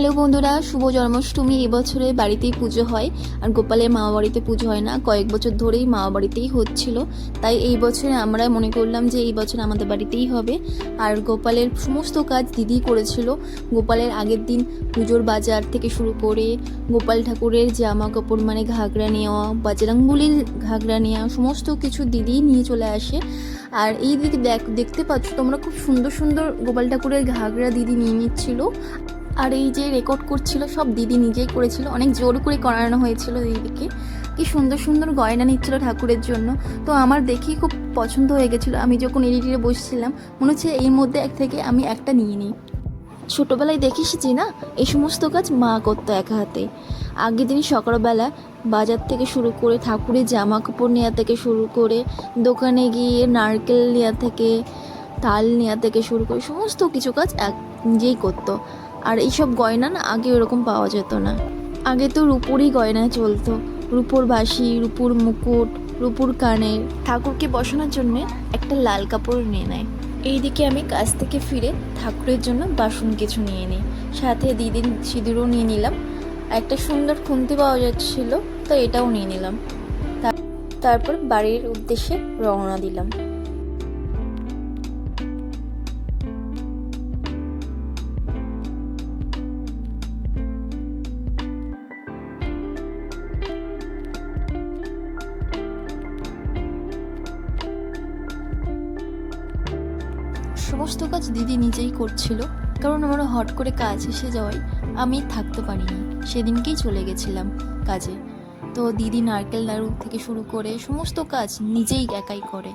Hello বন্ধুরা, শুভ জন্মাষ্টমী। এবছরে বাড়িতেই পুজো হয়, আর গোপালের মামা বাড়িতে পুজো হয় না। কয়েক বছর ধরেই মামা বাড়িতেই হচ্ছিল, তাই এই বছরে আমরা মনে করলাম যে এই বছর আমাদের বাড়িতেই হবে। আর গোপালের সমস্ত কাজ দিদি করেছিল। গোপালের আগের দিন পুজোর বাজার থেকে শুরু করে গোপাল ঠাকুরের জামা কাপড় মানে ঘাগরা নেওয়া, বজরংবলীর ঘাগরা নেওয়া, সমস্ত কিছু দিদি নিয়ে চলে আসে। আর এই দিদি দেখতে পাচ্ছ তোমরা, খুব সুন্দর সুন্দর গোপাল ঠাকুরের ঘাগরা দিদি নিয়ে নিচ্ছিল। আর এই যে রেকর্ড করছিল সব দিদি নিজেই করেছিল, অনেক জোর করে করানো হয়েছিল দিদিকে। কি সুন্দর সুন্দর গয়না নিচ্ছিল ঠাকুরের জন্য, তো আমার দেখেই খুব পছন্দ হয়ে গেছিলো। আমি যখন এডিটে বসছিলাম মনে হচ্ছে এর মধ্যে এক থেকে আমি একটা নিয়ে নিই। ছোটোবেলায় দেখেছি না, এই সমস্ত কাজ মা করতো একা হাতে। আগের দিন সকালবেলা বাজার থেকে শুরু করে ঠাকুরের জামা কাপড় নেওয়া থেকে শুরু করে দোকানে গিয়ে নারকেল নেওয়া থেকে তাল নেওয়া থেকে শুরু করে সমস্ত কিছু কাজ নিজেই করতো। আর এইসব গয়না না আগে ওরকম পাওয়া যেত না। আগে তো রূপোরই গয়না চলতো, রূপোর বাঁশি, রূপোর মুকুট, রূপোর কানের। ঠাকুরকে বসানোর জন্য একটা লাল কাপড় নিয়ে নেয়। এইদিকে আমি কাজ থেকে ফিরে ঠাকুরের জন্য বাসন কিছু নিয়ে নিই, সাথে দিদির সিঁদুরও নিয়ে নিলাম। একটা সুন্দর খুন্তি পাওয়া যাচ্ছিল, তো এটাও নিয়ে নিলাম। তারপর বাড়ির উদ্দেশ্যে রওনা দিলাম। সমস্ত কাজ দিদি নিজেই করছিল, কারণ আমার হট করে কাজ এসে যাওয়ায় আমি থাকতে পারিনি, সেদিনকেই চলে গেছিলাম কাজে। তো দিদি নারকেল নাড়ু থেকে শুরু করে সমস্ত কাজ নিজেই একাই করে।